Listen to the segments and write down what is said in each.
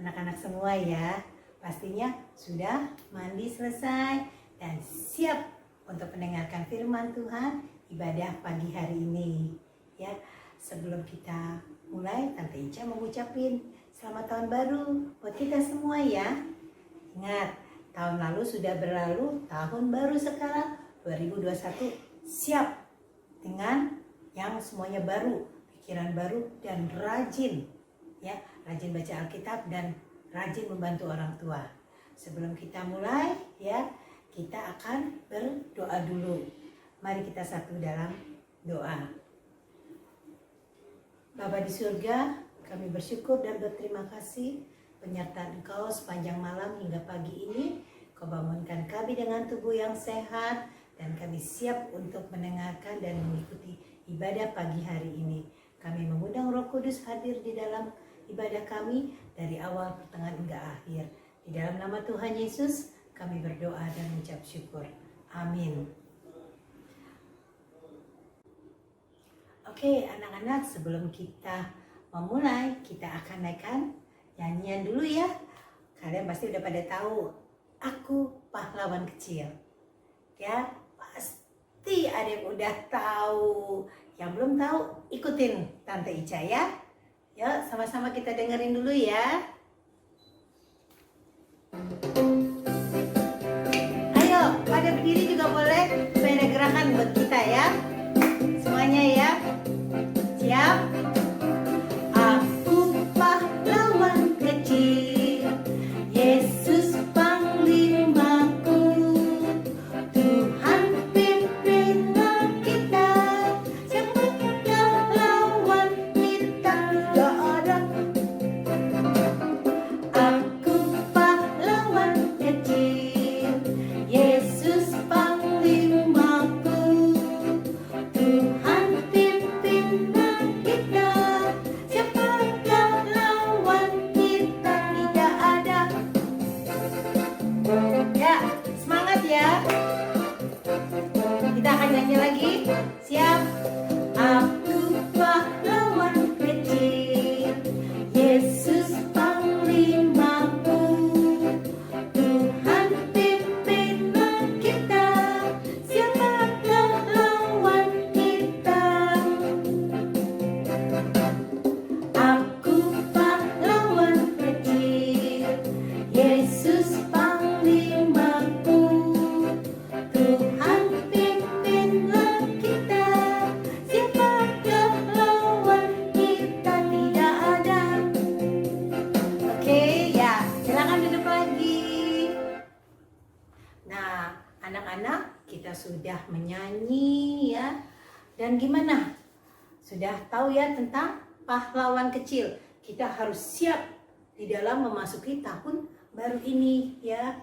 anak-anak semua ya. Pastinya sudah mandi selesai dan siap untuk mendengarkan firman Tuhan ibadah pagi hari ini. Ya, sebelum kita mulai, Tante Ica mau ngucapin selamat tahun baru buat kita semua ya. Ingat, tahun lalu sudah berlalu, tahun baru sekarang 2021 siap dengan yang semuanya baru, pikiran baru dan rajin ya, rajin baca Alkitab dan rajin membantu orang tua. Sebelum kita mulai ya, kita akan berdoa dulu. Mari kita satu dalam doa. Bapa di surga, kami bersyukur dan berterima kasih penyertaan Engkau sepanjang malam hingga pagi ini. Kau bangunkan kami dengan tubuh yang sehat dan kami siap untuk mendengarkan dan mengikuti ibadah pagi hari ini. Kami mengundang Roh Kudus hadir di dalam ibadah kami dari awal, pertengahan hingga akhir. Di dalam nama Tuhan Yesus kami berdoa dan mengucap syukur. Amin. Oke anak-anak, sebelum kita memulai, kita akan naikkan nyanyian dulu ya. Kalian pasti udah pada tahu, Aku Pahlawan Kecil. Ya, pasti ada yang udah tahu. Yang belum tahu, ikutin Tante Ica ya. Yuk, sama-sama kita dengerin dulu ya. Ayo, pada berdiri juga boleh, supaya ada gerakan buat kita ya. Semuanya ya. Siap? Aku pahlawan kecil, Yesus panglimaku, Tuhan pimpinan kita, siapakah lawan kita? Tidak ada. Aku pahlawan kecil, Yesus panglimaku, Tuhan pimpinan kita, siapakah lawan kita? Tidak ada. Ya, semangat ya. Kita akan nyanyi lagi. Siap? Aku pahlawan kecil, Yesus panglimaku, Tuhan pimpinan kita, siapakah lawan kita? Aku pahlawan kecil, Yesus panglimaku, Tuhan pimpinan kita, siapakah lawan kita? Tidak ada. Oke ya, silakan duduk lagi. Nah, anak-anak, kita sudah menyanyi ya. Dan gimana? Sudah tahu ya tentang pahlawan kecil. Kita harus siap di dalam memasuki tahun baru ini ya.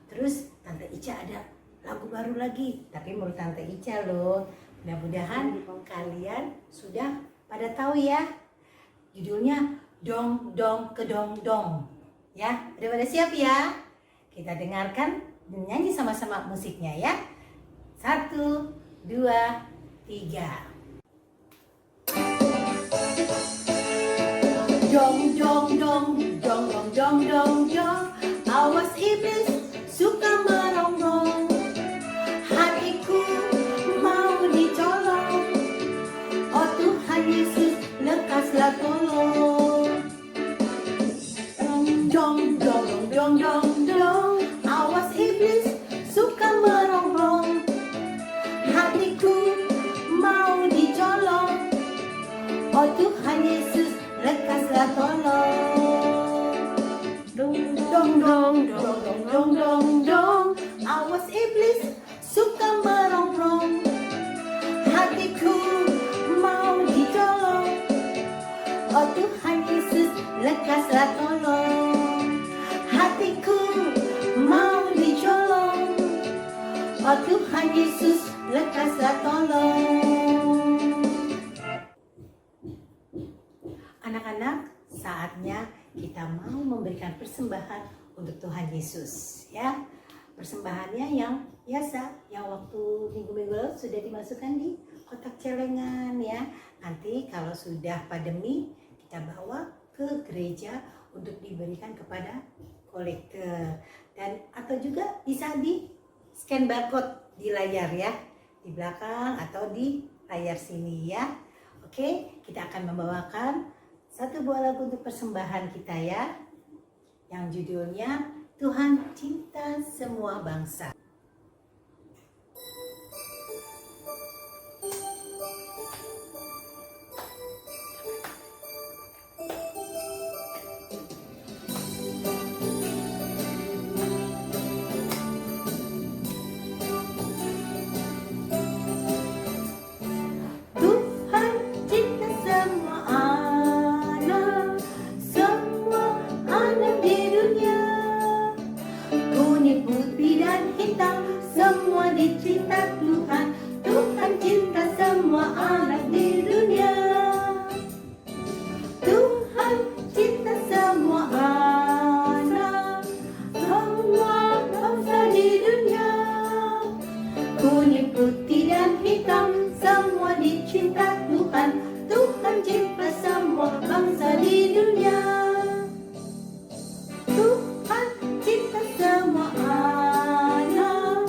Terus Tante Ica ada lagu baru lagi, tapi menurut Tante Ica loh. Mudah-mudahan kalian sudah pada tahu ya. Judulnya Dong Dong Kedong Dong. Ya, udah pada siap ya? Kita dengarkan dan nyanyi sama-sama musiknya ya. 1, 2, 3. Dong dong dong dong dong dong dong dong, awas iblis suka merongrong, hatiku mau dicolong, oh Tuhan Yesus lekaslah tolong. Dong dong dong dong dong dong, awas iblis suka merongrong, hatiku mau dicolong, oh Tuhan Yesus lekaslah tolong. Dong dong dong dong dong dong dong dong, awas iblis suka merongrong, hatiku mau dicolong, oh Tuhan Yesus lekaslah tolong. Hatiku mau dicolong, oh Tuhan Yesus lekaslah tolong. Anak-anak, saatnya kita mau memberikan persembahan untuk Tuhan Yesus ya. Persembahannya yang biasa, yang waktu minggu-minggu lalu sudah dimasukkan di kotak celengan ya. Nanti kalau sudah pandemi, kita bawa ke gereja untuk diberikan kepada kolektor, dan atau juga bisa di scan barcode di layar ya, di belakang atau di layar sini ya. Oke, kita akan membawakan satu buah lagu untuk persembahan kita ya, yang judulnya Tuhan Cinta Semua Bangsa. Semua dicinta Tuhan, Tuhan cinta semua anak di dunia. Tuhan cinta semua anak, semua bangsa di dunia. Kuning, putih dan hitam, semua dicinta Tuhan, Tuhan cinta semua bangsa di dunia. Tuhan cinta semua anak,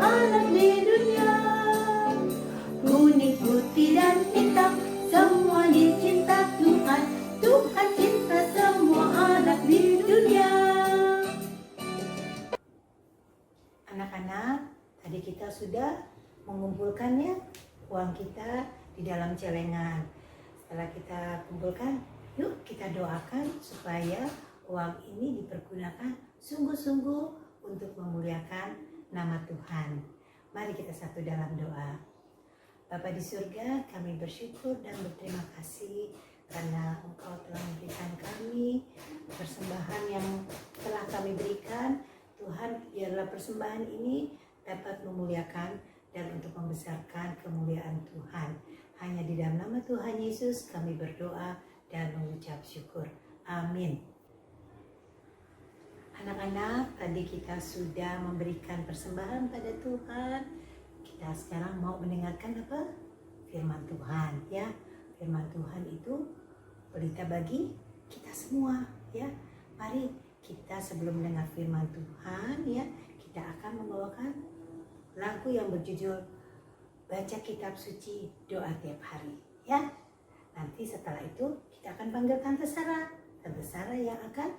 anak di dunia. Kuning, putih dan hitam, semua dicinta Tuhan, Tuhan cinta semua anak di dunia. Anak-anak, tadi kita sudah mengumpulkannya uang kita di dalam celengan. Setelah kita kumpulkan, yuk kita doakan supaya uang ini dipergunakan sungguh-sungguh untuk memuliakan nama Tuhan. Mari kita satu dalam doa. Bapa di surga, kami bersyukur dan berterima kasih karena Engkau telah memberikan kami persembahan yang telah kami berikan. Tuhan, biarlah persembahan ini dapat memuliakan dan untuk membesarkan kemuliaan Tuhan. Hanya di dalam nama Tuhan Yesus kami berdoa dan mengucap syukur. Amin. Anak-anak, tadi kita sudah memberikan persembahan pada Tuhan. Kita sekarang mau mendengarkan apa? Firman Tuhan ya. Firman Tuhan itu berita bagi kita semua ya. Mari kita sebelum mendengar firman Tuhan ya, kita akan membawakan lagu yang berjudul Baca Kitab Suci Doa Tiap Hari ya. Nanti setelah itu kita akan panggil Tante Sarah. Tante Sarah yang akan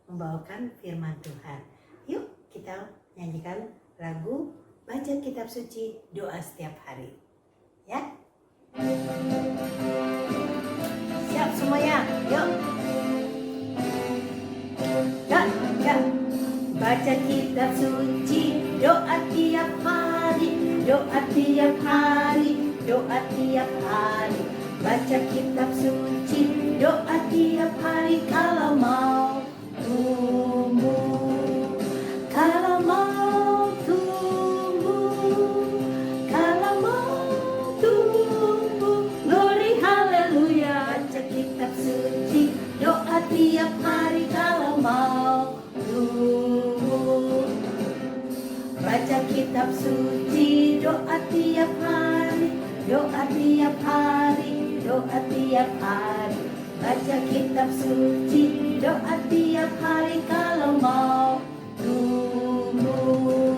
membawakan firman Tuhan. Yuk kita nyanyikan lagu Baca Kitab Suci Doa Setiap Hari ya. Siap semuanya, yuk. Dan baca kitab suci, doa tiap hari, doa tiap hari, doa tiap hari. Baca kitab suci, doa tiap hari kalau mau tumbuh, kalau mau tumbuh, kalau mau tumbuh. Glory haleluya. Baca kitab suci, doa tiap hari kalau mau tumbuh. Baca kitab suci, doa tiap hari, doa tiap hari, doa tiap hari. Baca kitab suci, doa tiap hari kalau mau tumbuh,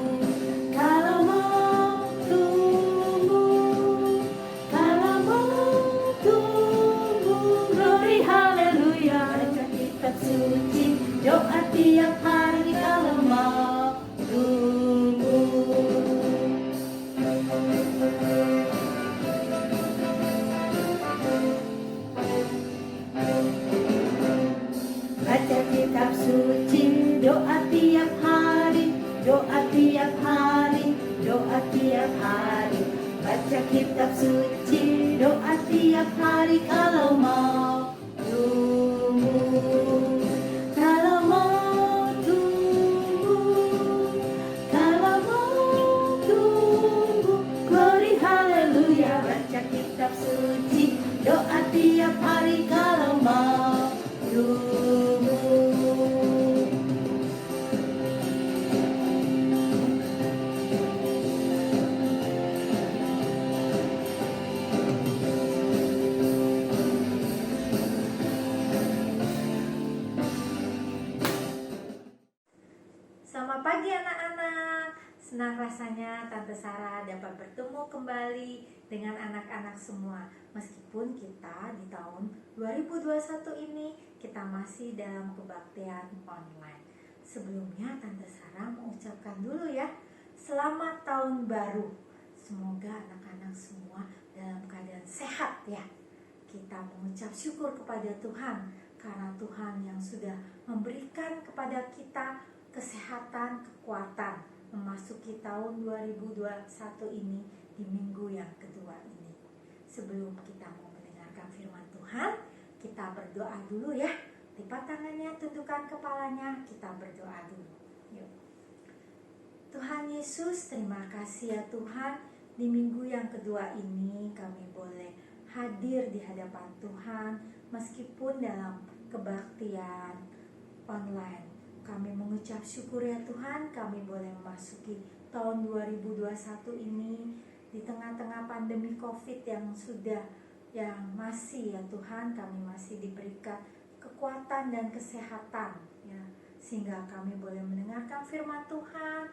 kalau mau tumbuh, kalau mau tumbuh. Glory haleluya. Baca kitab suci, doa tiap hari kalau mau tumbuh. Baca kitab suci, doa tiap hari, doa tiap hari, doa tiap hari. Baca kitab suci, doa tiap hari kalau mau tumbuh, kalau mau tumbuh, kalau mau tumbuh. Glory haleluya. Baca kitab suci, doa tiap hari kalau mau tumbuh. Senang rasanya Tante Sarah dapat bertemu kembali dengan anak-anak semua. Meskipun kita di tahun 2021 ini kita masih dalam kebaktian online. Sebelumnya Tante Sarah mengucapkan dulu ya, selamat tahun baru. Semoga anak-anak semua dalam keadaan sehat ya. Kita mengucap syukur kepada Tuhan karena Tuhan yang sudah memberikan kepada kita kesehatan, kekuatan memasuki tahun 2021 ini di minggu yang kedua ini. Sebelum kita mau mendengarkan firman Tuhan, kita berdoa dulu ya. Lipat tangannya, tundukkan kepalanya, kita berdoa dulu. Yuk. Tuhan Yesus, terima kasih ya Tuhan, di minggu yang kedua ini kami boleh hadir di hadapan Tuhan meskipun dalam kebaktian online. Kami mengucap syukur ya Tuhan, kami boleh memasuki tahun 2021 ini di tengah-tengah pandemi COVID yang masih ya Tuhan, kami masih diberikan kekuatan dan kesehatan ya, sehingga kami boleh mendengarkan firman Tuhan,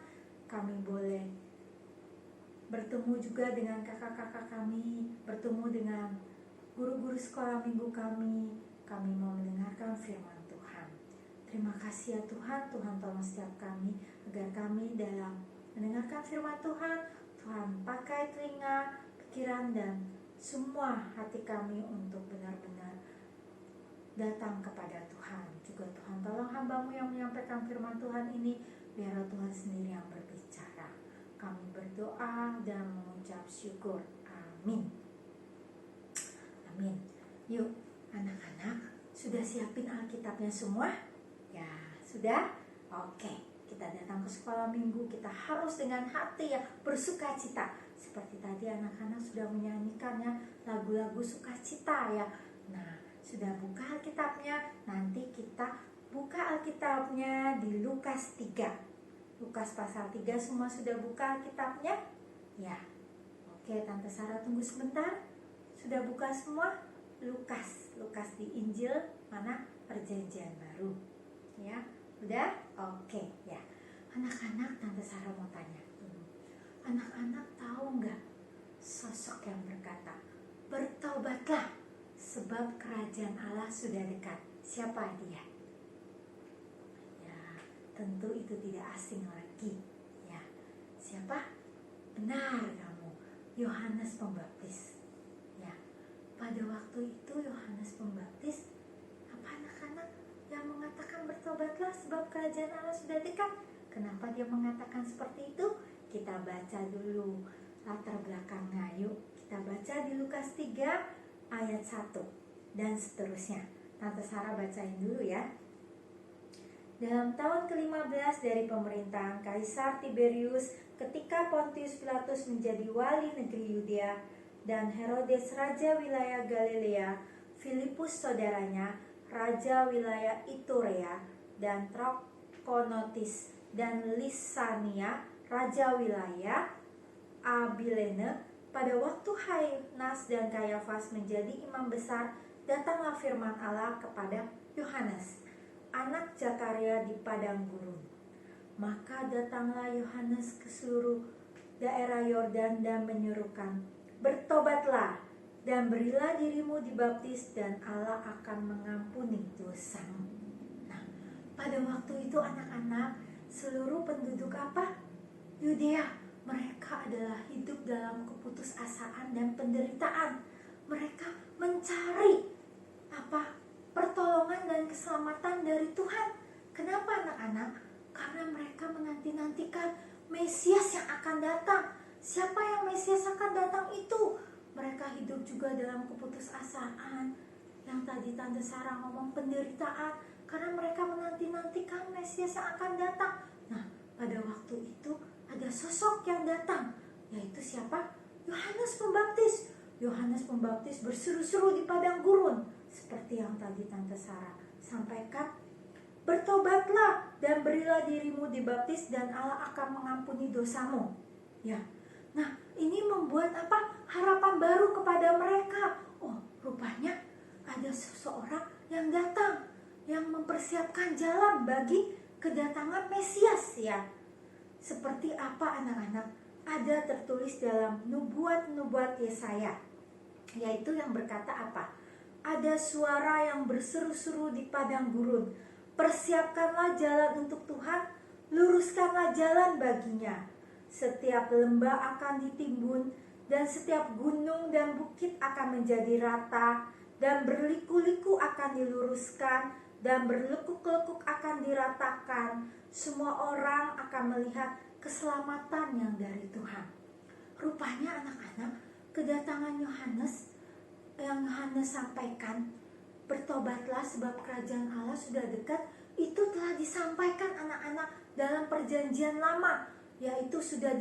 kami boleh bertemu juga dengan kakak-kakak kami, bertemu dengan guru-guru sekolah minggu kami mau mendengarkan firman Tuhan. Terima kasih ya Tuhan, Tuhan tolong setiap kami agar kami dalam mendengarkan firman Tuhan, Tuhan pakai telinga, pikiran dan semua hati kami untuk benar-benar datang kepada Tuhan. Juga Tuhan tolong hamba-Mu yang menyampaikan firman Tuhan ini, biarlah Tuhan sendiri yang berbicara. Kami berdoa dan mengucap syukur. Amin. Amin. Yuk anak-anak, sudah siapin Alkitabnya semua? Ya, sudah? Oke, kita datang ke sekolah minggu, kita harus dengan hati yang bersuka cita. Seperti tadi anak-anak sudah menyanyikannya lagu-lagu sukacita ya. Nah, sudah buka Alkitabnya, nanti kita buka Alkitabnya di Lukas 3. Lukas pasal 3 semua sudah buka Alkitabnya? Ya. Oke, Tante Sarah tunggu sebentar. Sudah buka semua? Lukas di Injil mana? Perjanjian Baru. Ya, udah? Oke, ya. Anak-anak, Tante Sarah mau tanya dulu. Anak-anak tahu nggak sosok yang berkata, bertobatlah sebab kerajaan Allah sudah dekat. Siapa dia? Ya, tentu itu tidak asing lagi. Ya, siapa? Benar kamu, Yohanes Pembaptis. Ya, pada waktu itu Yohanes Pembaptis, apa anak-anak yang mengatakan bertobatlah sebab kerajaan Allah sudah dekat? Kenapa dia mengatakan seperti itu? Kita baca dulu latar belakangnya. Yuk, kita baca di Lukas 3 ayat 1 dan seterusnya. Tante Sarah bacain dulu ya. Dalam tahun ke-15 dari pemerintahan Kaisar Tiberius, ketika Pontius Pilatus menjadi wali negeri Yudea dan Herodes raja wilayah Galilea, Filipus saudaranya raja wilayah Iturea dan Trakonotis dan Lisania raja wilayah Abilene, pada waktu Hanas dan Kayafas menjadi imam besar, datanglah firman Allah kepada Yohanes, anak Zakaria di padang gurun. Maka datanglah Yohanes ke seluruh daerah Yordan dan menyerukan, bertobatlah dan berilah dirimu dibaptis dan Allah akan mengampuni dosamu. Nah, pada waktu itu anak-anak, seluruh penduduk apa? Yudea, mereka adalah hidup dalam keputusasaan dan penderitaan. Mereka mencari apa? Pertolongan dan keselamatan dari Tuhan. Kenapa anak-anak? Karena mereka menanti-nantikan Mesias yang akan datang. Siapa yang Mesias akan datang itu? Mereka hidup juga dalam keputusasaan. Yang tadi Tante Sarah ngomong penderitaan, karena mereka menanti-nantikan Mesias yang akan datang. Nah, pada waktu itu ada sosok yang datang, yaitu siapa? Yohanes Pembaptis. Yohanes Pembaptis berseru-seru di padang gurun, seperti yang tadi Tante Sarah sampaikan. Bertobatlah dan berilah dirimu dibaptis dan Allah akan mengampuni dosamu. Ya, nah ini membuat apa? Harapan baru kepada mereka. Oh, rupanya ada seseorang yang datang, yang mempersiapkan jalan bagi kedatangan Mesias ya. Seperti apa anak-anak? Ada tertulis dalam nubuat-nubuat Yesaya, yaitu yang berkata apa? Ada suara yang berseru-seru di padang gurun, persiapkanlah jalan untuk Tuhan, luruskanlah jalan baginya. Setiap lembah akan ditimbun, dan setiap gunung dan bukit akan menjadi rata, dan berliku-liku akan diluruskan, dan berlekuk-lekuk akan diratakan. Semua orang akan melihat keselamatan yang dari Tuhan. Rupanya anak-anak, kedatangan Yohanes yang Yohanes sampaikan, bertobatlah sebab kerajaan Allah sudah dekat, itu telah disampaikan anak-anak dalam perjanjian lama, yaitu sudah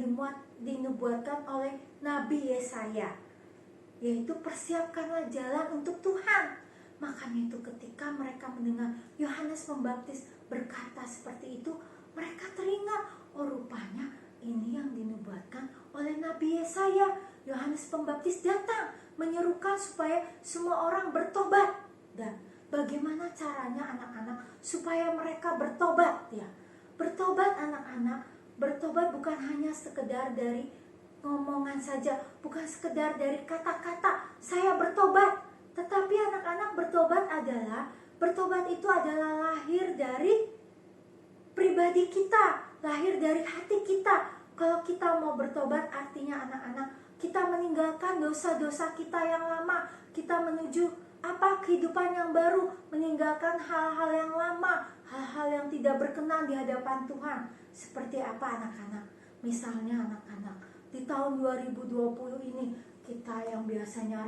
dinubuatkan oleh Nabi Yesaya, yaitu persiapkanlah jalan untuk Tuhan. Makanya itu ketika mereka mendengar Yohanes Pembaptis berkata seperti itu, mereka teringat, oh rupanya ini yang dinubuatkan oleh Nabi Yesaya. Yohanes Pembaptis datang menyerukan supaya semua orang bertobat. Dan bagaimana caranya anak-anak supaya mereka bertobat ya? Bertobat anak-anak, bertobat bukan hanya sekedar dari ngomongan saja, bukan sekedar dari kata-kata saya bertobat. Tetapi anak-anak, bertobat itu adalah lahir dari pribadi kita, lahir dari hati kita. Kalau kita mau bertobat, artinya anak-anak, kita meninggalkan dosa-dosa kita yang lama, kita menuju kehidupan yang baru, meninggalkan hal-hal yang lama, hal-hal yang tidak berkenan di hadapan Tuhan. Seperti apa anak-anak? Misalnya anak-anak, di tahun 2020 ini kita yang biasanya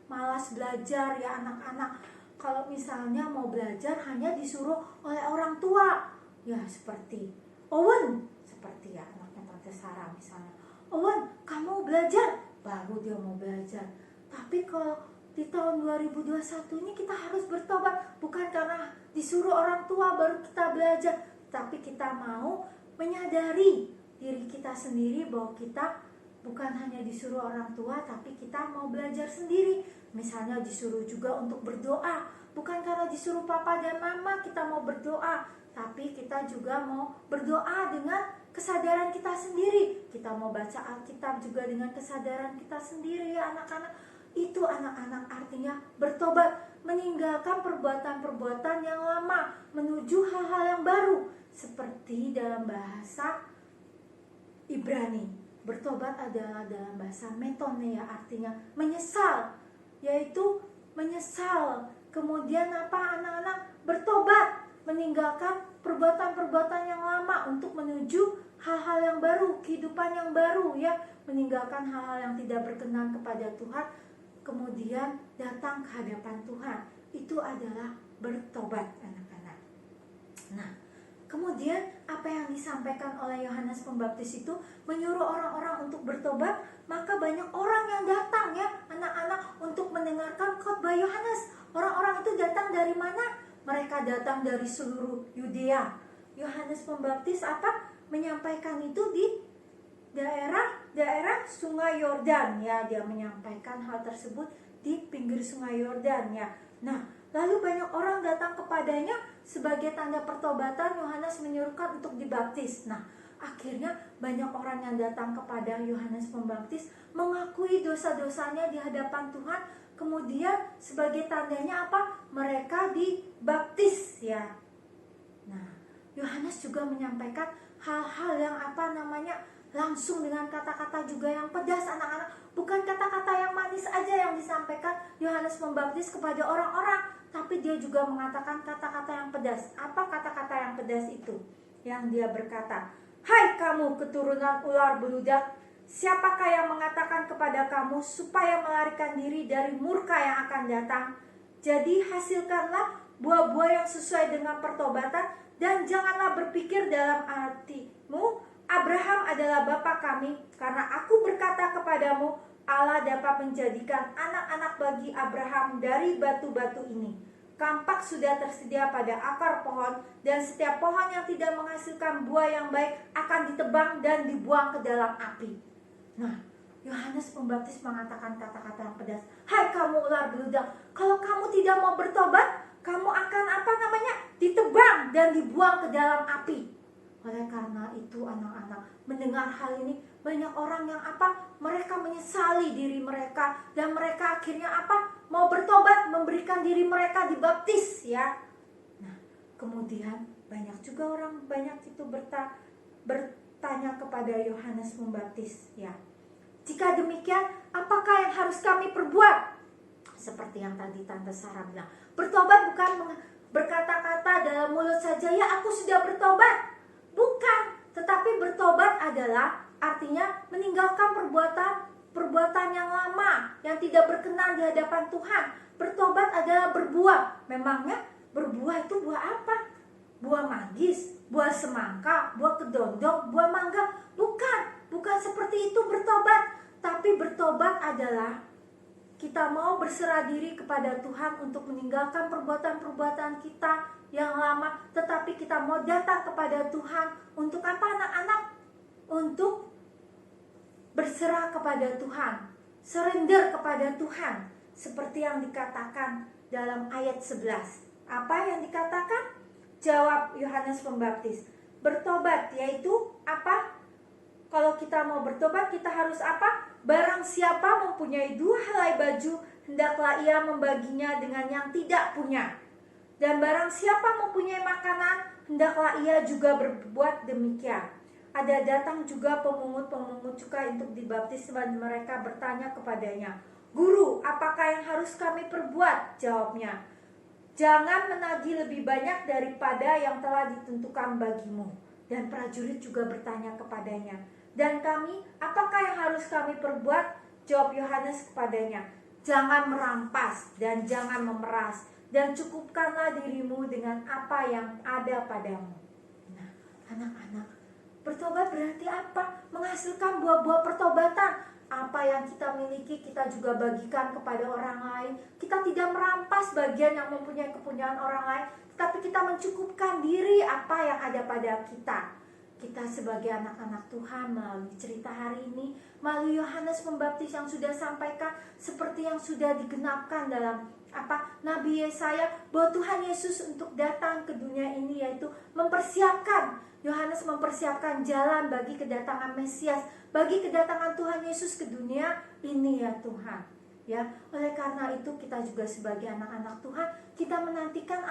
malas belajar ya anak-anak. Kalau misalnya mau belajar hanya disuruh oleh orang tua, ya seperti Owen, seperti ya anaknya Tante Sarah misalnya. Owen, kamu belajar, baru dia mau belajar. Tapi kalau di tahun 2021 ini kita harus bertobat, bukan karena disuruh orang tua baru kita belajar, tapi kita mau menyadari diri kita sendiri bahwa kita bukan hanya disuruh orang tua, tapi kita mau belajar sendiri. Misalnya disuruh juga untuk berdoa, bukan karena disuruh papa dan mama kita mau berdoa, tapi kita juga mau berdoa dengan kesadaran kita sendiri. Kita mau baca Alkitab juga dengan kesadaran kita sendiri ya anak-anak. Itu anak-anak artinya bertobat, meninggalkan perbuatan-perbuatan yang lama, menuju hal-hal yang baru. Seperti dalam bahasa Ibrani, bertobat adalah dalam bahasa metoneia, artinya menyesal, yaitu menyesal. Kemudian anak-anak bertobat, meninggalkan perbuatan-perbuatan yang lama untuk menuju hal-hal yang baru, kehidupan yang baru ya, meninggalkan hal-hal yang tidak berkenan kepada Tuhan, kemudian datang ke hadapan Tuhan. Itu adalah bertobat anak-anak. Nah, kemudian apa yang disampaikan oleh Yohanes Pembaptis itu menyuruh orang-orang untuk bertobat, maka banyak orang yang datang ya anak-anak untuk mendengarkan khotbah Yohanes. Orang-orang itu datang dari mana? Mereka datang dari seluruh Yudea. Yohanes Pembaptis menyampaikan itu di daerah Sungai Yordan ya, dia menyampaikan hal tersebut di pinggir Sungai Yordan ya. Nah, lalu banyak orang datang kepadanya sebagai tanda pertobatan. Yohanes menyuruhkan untuk dibaptis. Nah, akhirnya banyak orang yang datang kepada Yohanes Pembaptis mengakui dosa-dosanya di hadapan Tuhan. Kemudian sebagai tandanya mereka dibaptis ya. Nah, Yohanes juga menyampaikan hal-hal yang langsung dengan kata-kata juga yang pedas anak-anak. Bukan kata-kata yang manis aja yang disampaikan Yohanes Pembaptis kepada orang-orang, tapi dia juga mengatakan kata-kata yang pedas. Apa kata-kata yang pedas itu? Yang dia berkata, "Hai kamu keturunan ular beludak, siapakah yang mengatakan kepada kamu supaya melarikan diri dari murka yang akan datang? Jadi hasilkanlah buah-buah yang sesuai dengan pertobatan, dan janganlah berpikir dalam hatimu, Abraham adalah bapa kami, karena aku berkata kepadamu, Allah dapat menjadikan anak-anak bagi Abraham dari batu-batu ini. Kampak sudah tersedia pada akar pohon, dan setiap pohon yang tidak menghasilkan buah yang baik akan ditebang dan dibuang ke dalam api." Nah, Yohanes Pembaptis mengatakan kata-kata yang pedas. "Hai kamu ular beludak, kalau kamu tidak mau bertobat, kamu akan ditebang dan dibuang ke dalam api." Oleh karena itu anak-anak, mendengar hal ini, banyak orang yang mereka menyesali diri mereka, dan mereka akhirnya mau bertobat, memberikan diri mereka dibaptis ya. Nah, kemudian banyak itu bertanya kepada Yohanes Pembaptis ya. Jika demikian, apakah yang harus kami perbuat? Seperti yang tadi Tante Sarah bilang, bertobat bukan berkata-kata dalam mulut saja, ya aku sudah bertobat. Bukan, tetapi bertobat adalah artinya meninggalkan perbuatan yang lama, yang tidak berkenan di hadapan Tuhan. Bertobat adalah berbuah. Memangnya berbuah itu buah apa? Buah manggis, buah semangka, buah kedondong, buah mangga? Bukan seperti itu bertobat. Tapi bertobat adalah kita mau berserah diri kepada Tuhan untuk meninggalkan perbuatan-perbuatan kita yang lama, tetapi kita mau datang kepada Tuhan untuk apa anak-anak? Untuk berserah kepada Tuhan, surrender kepada Tuhan, seperti yang dikatakan dalam ayat 11. Apa yang dikatakan? Jawab Yohanes Pembaptis, bertobat yaitu apa? Kalau kita mau bertobat, kita harus apa? Barang siapa mempunyai 2 helai baju, hendaklah ia membaginya dengan yang tidak punya. Dan barang siapa mempunyai makanan, hendaklah ia juga berbuat demikian. Ada datang juga pemungut cukai untuk dibaptis, dan mereka bertanya kepadanya, Guru, apakah yang harus kami perbuat? Jawabnya, jangan menagih lebih banyak daripada yang telah ditentukan bagimu. Dan prajurit juga bertanya kepadanya, dan kami, apakah yang harus kami perbuat? Jawab Yohanes kepadanya, jangan merampas dan jangan memeras, dan cukupkanlah dirimu dengan apa yang ada padamu. Nah, anak-anak, bertobat berarti apa? Menghasilkan buah-buah pertobatan. Apa yang kita miliki kita juga bagikan kepada orang lain. Kita tidak merampas bagian yang mempunyai kepunyaan orang lain, tetapi kita mencukupkan diri apa yang ada pada kita. Kita sebagai anak-anak Tuhan melalui cerita hari ini, melalui Yohanes Pembaptis yang sudah sampaikan, seperti yang sudah digenapkan dalam Nabi Yesaya, bahwa Tuhan Yesus untuk datang ke dunia ini, yaitu mempersiapkan, Yohanes mempersiapkan jalan bagi kedatangan Mesias, bagi kedatangan Tuhan Yesus ke dunia ini ya Tuhan. Ya, oleh karena itu kita juga sebagai anak-anak Tuhan, kita menantikan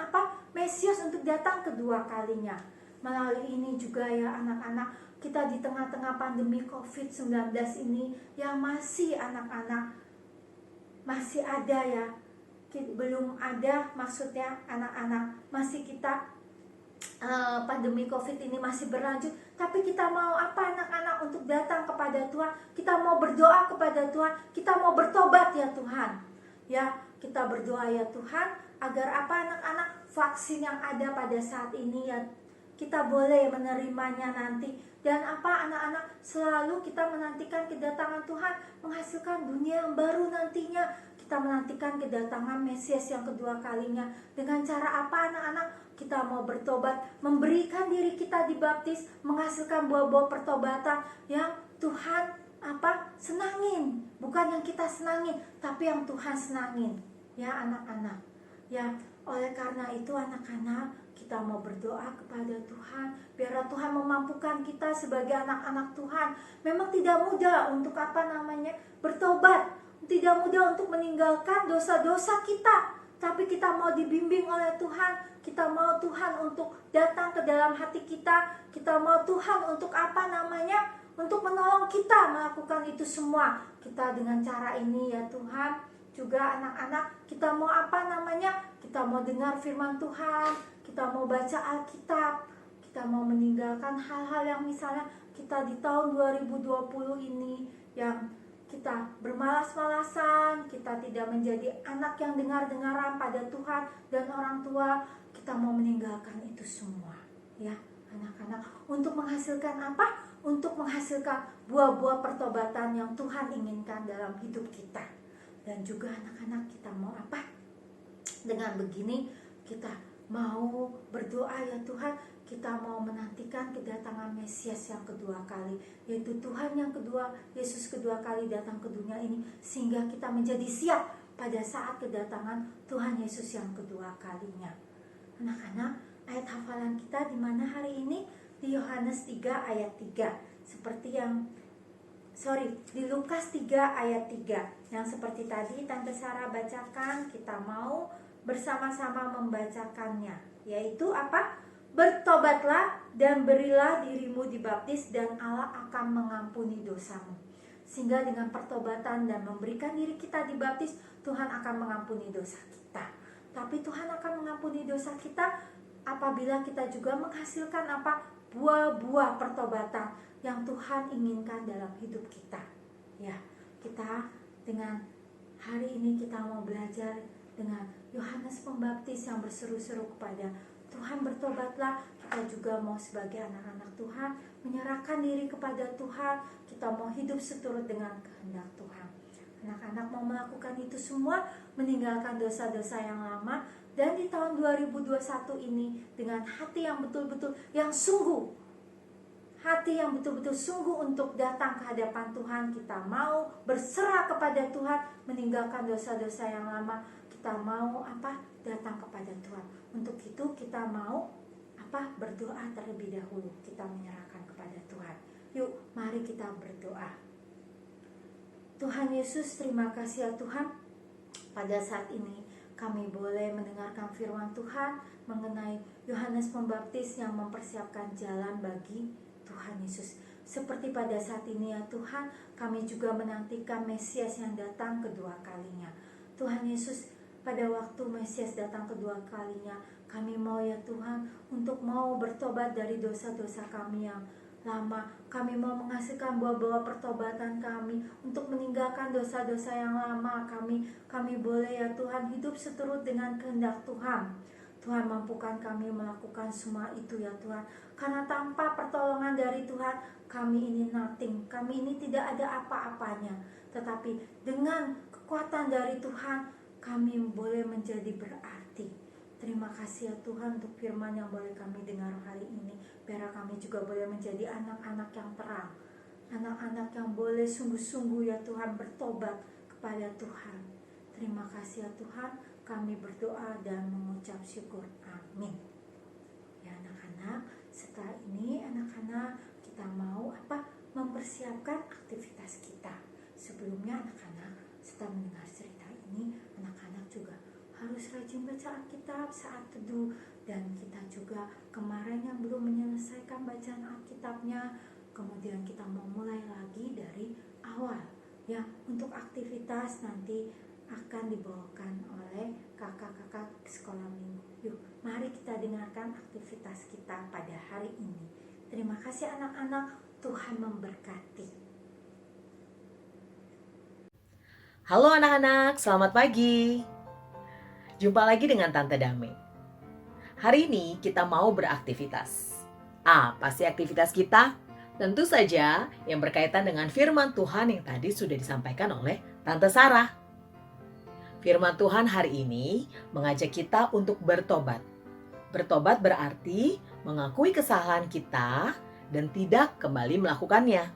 Mesias untuk datang kedua kalinya. Melalui ini juga ya anak-anak, kita di tengah-tengah pandemi COVID-19 ini yang masih anak-anak, masih ada ya, belum ada, maksudnya anak-anak masih kita pandemi COVID ini masih berlanjut, tapi kita mau anak-anak untuk datang kepada Tuhan, kita mau berdoa kepada Tuhan, kita mau bertobat ya Tuhan. Ya, kita berdoa ya Tuhan agar anak-anak, vaksin yang ada pada saat ini ya kita boleh menerimanya nanti. Dan anak-anak, selalu kita menantikan kedatangan Tuhan, menghasilkan dunia yang baru nantinya. Kita menantikan kedatangan Mesias yang kedua kalinya. Dengan cara apa anak-anak? Kita mau bertobat, memberikan diri kita dibaptis, menghasilkan buah-buah pertobatan yang Tuhan senangin. Bukan yang kita senangin, tapi yang Tuhan senangin. Ya anak-anak. Ya, oleh karena itu anak-anak, kita mau berdoa kepada Tuhan, biar Tuhan memampukan kita sebagai anak-anak Tuhan. Memang tidak mudah untuk bertobat, tidak mudah untuk meninggalkan dosa-dosa kita, tapi kita mau dibimbing oleh Tuhan. Kita mau Tuhan untuk datang ke dalam hati kita. Kita mau Tuhan untuk untuk menolong kita melakukan itu semua. Kita dengan cara ini ya Tuhan. Juga anak-anak, kita mau kita mau dengar firman Tuhan, kita mau baca Alkitab, kita mau meninggalkan hal-hal yang misalnya kita di tahun 2020 ini yang kita bermalas-malasan, kita tidak menjadi anak yang dengar-dengaran pada Tuhan dan orang tua. Kita mau meninggalkan itu semua ya anak-anak, untuk menghasilkan untuk menghasilkan buah-buah pertobatan yang Tuhan inginkan dalam hidup kita. Dan juga anak-anak, kita mau dengan begini kita mau berdoa ya Tuhan, kita mau menantikan kedatangan Mesias yang kedua kali, yaitu Tuhan yang kedua, Yesus kedua kali datang ke dunia ini, sehingga kita menjadi siap pada saat kedatangan Tuhan Yesus yang kedua kalinya. Anak-anak, ayat hafalan kita di mana hari ini? di Yohanes 3 ayat 3. Di Lukas 3 ayat 3. Yang seperti tadi Tante Sarah bacakan, kita mau bersama-sama membacakannya. Yaitu apa? Bertobatlah dan berilah dirimu dibaptis dan Allah akan mengampuni dosamu. Sehingga dengan pertobatan dan memberikan diri kita dibaptis, Tuhan akan mengampuni dosa kita. Tapi Tuhan akan mengampuni dosa kita apabila kita juga menghasilkan apa? Buah-buah pertobatan yang Tuhan inginkan dalam hidup kita. Ya, kita dengan hari ini kita mau belajar dengan Yohanes Pembaptis yang berseru-seru kepada Tuhan, bertobatlah. Kita juga mau sebagai anak-anak Tuhan menyerahkan diri kepada Tuhan. Kita mau hidup seturut dengan kehendak Tuhan. Anak-anak mau melakukan itu semua, meninggalkan dosa-dosa yang lama, dan di tahun 2021 ini dengan hati yang betul-betul yang sungguh, hati yang betul-betul sungguh untuk datang ke hadapan Tuhan. Kita mau berserah kepada Tuhan, meninggalkan dosa-dosa yang lama. Kita mau apa? Datang kepada Tuhan. Untuk itu kita mau apa? Berdoa terlebih dahulu. Kita menyerahkan kepada Tuhan. Yuk, mari kita berdoa. Tuhan Yesus, terima kasih ya Tuhan. Pada saat ini kami boleh mendengarkan firman Tuhan mengenai Yohanes Pembaptis yang mempersiapkan jalan bagi Tuhan Yesus. Seperti pada saat ini ya Tuhan, kami juga menantikan Mesias yang datang kedua kalinya. Tuhan Yesus, pada waktu Mesias datang kedua kalinya, kami mau ya Tuhan untuk mau bertobat dari dosa-dosa kami yang lama. Kami mau menghasilkan buah-buah pertobatan kami untuk meninggalkan dosa-dosa yang lama kami. Kami boleh ya Tuhan hidup seturut dengan kehendak Tuhan. Tuhan, mampukan kami melakukan semua itu ya Tuhan. Karena tanpa pertolongan dari Tuhan, kami ini nothing. Kami ini tidak ada apa-apanya. Tetapi dengan kekuatan dari Tuhan, kami boleh menjadi berarti. Terima kasih ya Tuhan untuk firman yang boleh kami dengar hari ini. Biar kami juga boleh menjadi anak-anak yang terang. Anak-anak yang boleh sungguh-sungguh ya Tuhan bertobat kepada Tuhan. Terima kasih ya Tuhan. Kami berdoa dan mengucap syukur. Amin. Ya anak-anak, setelah ini anak-anak kita mau apa? Mempersiapkan aktivitas kita. Sebelumnya anak-anak setelah mendengar cerita ini, anak-anak juga harus rajin baca Alkitab saat teduh. Dan kita juga kemarin yang belum menyelesaikan bacaan Alkitabnya, kemudian kita mau mulai lagi dari awal ya. Untuk aktivitas nanti akan dibawakan oleh kakak-kakak sekolah minggu. Yuk, mari kita dengarkan aktivitas kita pada hari ini. Terima kasih anak-anak, Tuhan memberkati. Halo anak-anak, selamat pagi. Jumpa lagi dengan Tante Dame. Hari ini kita mau beraktivitas. Apa sih aktivitas kita? Tentu saja yang berkaitan dengan firman Tuhan yang tadi sudah disampaikan oleh Tante Sarah. Firman Tuhan hari ini mengajak kita untuk bertobat. Bertobat berarti mengakui kesalahan kita dan tidak kembali melakukannya.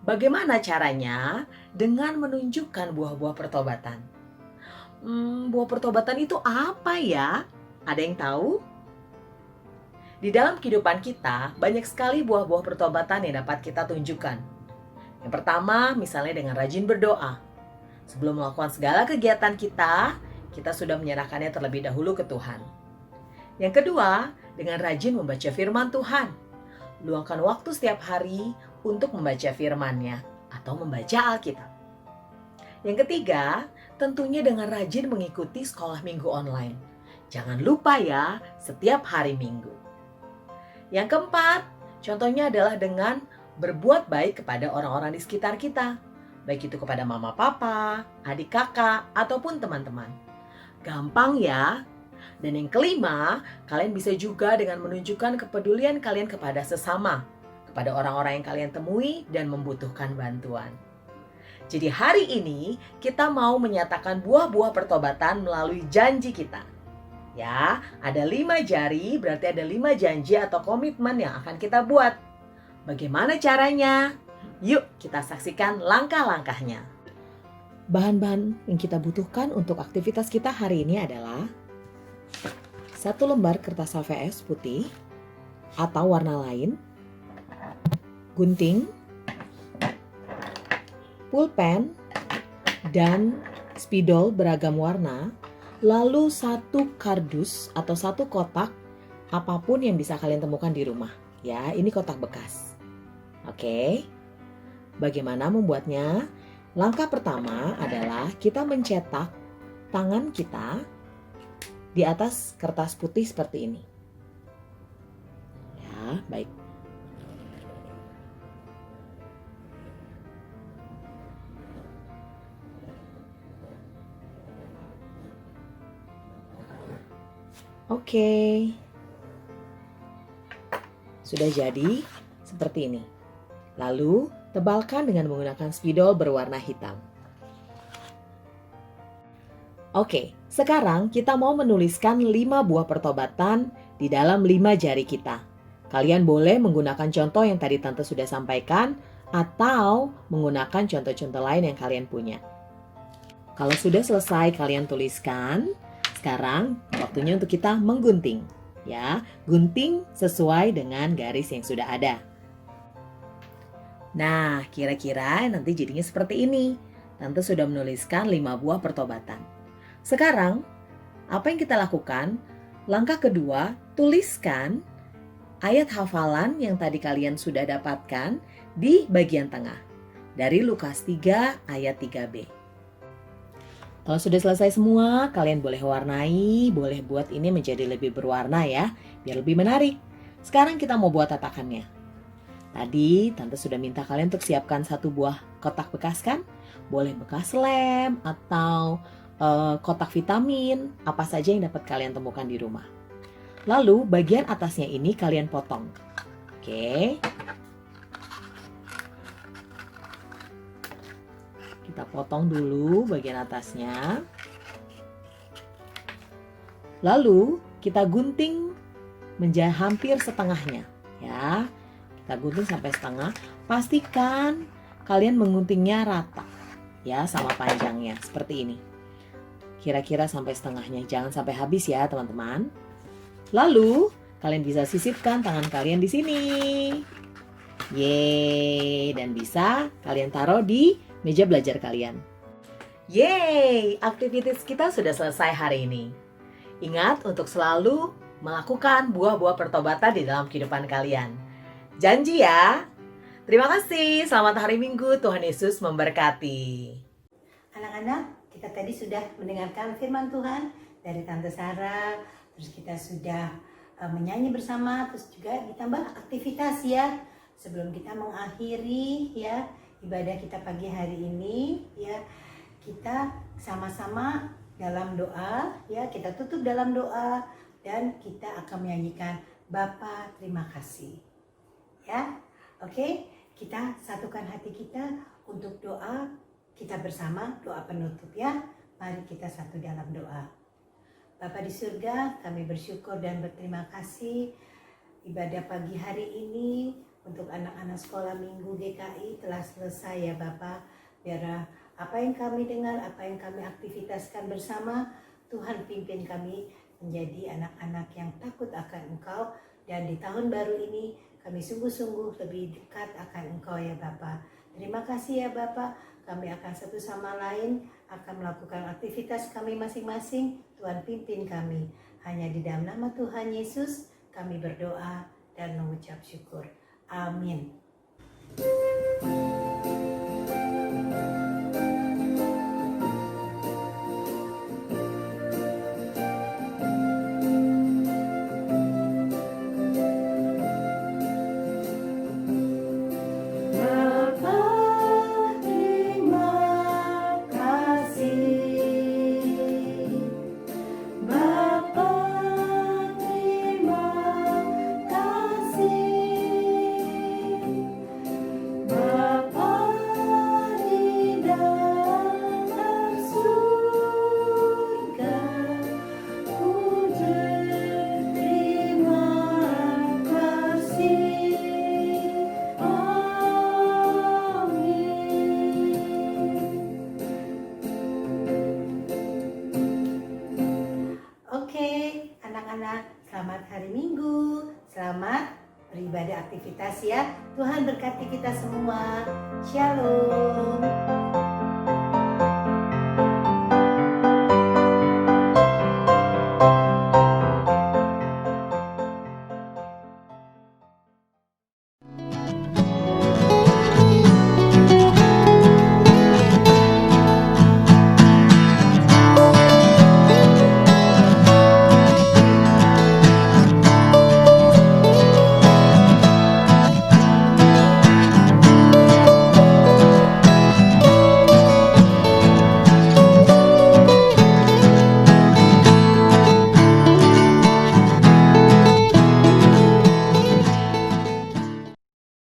Bagaimana caranya? Dengan menunjukkan buah-buah pertobatan. Buah pertobatan itu apa ya? Ada yang tahu? Di dalam kehidupan kita, banyak sekali buah-buah pertobatan yang dapat kita tunjukkan. Yang pertama, misalnya dengan rajin berdoa. Sebelum melakukan segala kegiatan kita sudah menyerahkannya terlebih dahulu ke Tuhan. Yang kedua, dengan rajin membaca firman Tuhan. Luangkan waktu setiap hari untuk membaca firman-Nya atau membaca Alkitab. Yang ketiga, tentunya dengan rajin mengikuti sekolah minggu online. Jangan lupa ya, setiap hari Minggu. Yang keempat, contohnya adalah dengan berbuat baik kepada orang-orang di sekitar kita. Baik itu kepada mama papa, adik kakak, ataupun teman-teman. Gampang ya. Dan yang kelima, kalian bisa juga dengan menunjukkan kepedulian kalian kepada sesama. Kepada orang-orang yang kalian temui dan membutuhkan bantuan. Jadi hari ini kita mau menyatakan buah-buah pertobatan melalui janji kita. Ya, ada 5 jari, berarti ada 5 janji atau komitmen yang akan kita buat. Bagaimana caranya? Yuk kita saksikan langkah-langkahnya. Bahan-bahan yang kita butuhkan untuk aktivitas kita hari ini adalah 1 lembar kertas HVS putih, atau warna lain, gunting, pulpen, dan spidol beragam warna, lalu satu kardus atau satu kotak apapun yang bisa kalian temukan di rumah. Ya, ini kotak bekas. Oke, bagaimana membuatnya? Langkah pertama adalah kita mencetak tangan kita di atas kertas putih seperti ini. Ya, baik. Oke. Sudah jadi seperti ini. Lalu tebalkan dengan menggunakan spidol berwarna hitam. Oke, sekarang kita mau menuliskan 5 buah pertobatan di dalam 5 jari kita. Kalian boleh menggunakan contoh yang tadi Tante sudah sampaikan atau menggunakan contoh-contoh lain yang kalian punya. Kalau sudah selesai kalian tuliskan, sekarang waktunya untuk kita menggunting. Ya, gunting sesuai dengan garis yang sudah ada. Nah, kira-kira nanti jadinya seperti ini. Tante sudah menuliskan 5 buah pertobatan. Sekarang, apa yang kita lakukan? Langkah kedua, tuliskan ayat hafalan yang tadi kalian sudah dapatkan di bagian tengah. Dari Lukas 3 ayat 3b. Kalau sudah selesai semua, kalian boleh warnai, boleh buat ini menjadi lebih berwarna ya, biar lebih menarik. Sekarang kita mau buat tatakannya. Tadi Tante sudah minta kalian untuk siapkan 1 buah kotak bekas kan? Boleh bekas lem atau kotak vitamin, apa saja yang dapat kalian temukan di rumah. Lalu bagian atasnya ini kalian potong. Oke. Kita potong dulu bagian atasnya. Lalu kita gunting menjadi hampir setengahnya ya. Kita gunting sampai setengah. Pastikan kalian mengguntingnya rata ya sama panjangnya seperti ini. Kira-kira sampai setengahnya, jangan sampai habis ya teman-teman. Lalu kalian bisa sisipkan tangan kalian di sini. Yeay, dan bisa kalian taruh di meja belajar kalian. Yeay, aktivitas kita sudah selesai hari ini. Ingat untuk selalu melakukan buah-buah pertobatan di dalam kehidupan kalian. Janji ya. Terima kasih. Selamat hari Minggu. Tuhan Yesus memberkati. Anak-anak, kita tadi sudah mendengarkan firman Tuhan dari Tante Sarah. Terus kita sudah menyanyi bersama. Terus juga ditambah aktivitas ya. Sebelum kita mengakhiri ya ibadah kita pagi hari ini ya, kita sama-sama dalam doa ya. Kita tutup dalam doa dan kita akan menyanyikan Bapa terima kasih. Ya, oke, kita satukan hati kita untuk doa kita bersama, doa penutup ya. Mari kita satu dalam doa. Bapa di surga, kami bersyukur dan berterima kasih ibadah pagi hari ini untuk anak-anak sekolah minggu GKI telah selesai ya Bapa. Biar apa yang kami dengar, apa yang kami aktivitaskan bersama, Tuhan pimpin kami menjadi anak-anak yang takut akan Engkau. Dan di tahun baru ini kami sungguh-sungguh lebih dekat akan Engkau ya Bapa. Terima kasih ya Bapa. Kami akan satu sama lain akan melakukan aktivitas kami masing-masing. Tuhan pimpin kami. Hanya di dalam nama Tuhan Yesus kami berdoa dan mengucap syukur. Amin. Selamat hari Minggu, selamat beribadah aktivitas ya. Tuhan berkati kita semua. Shalom.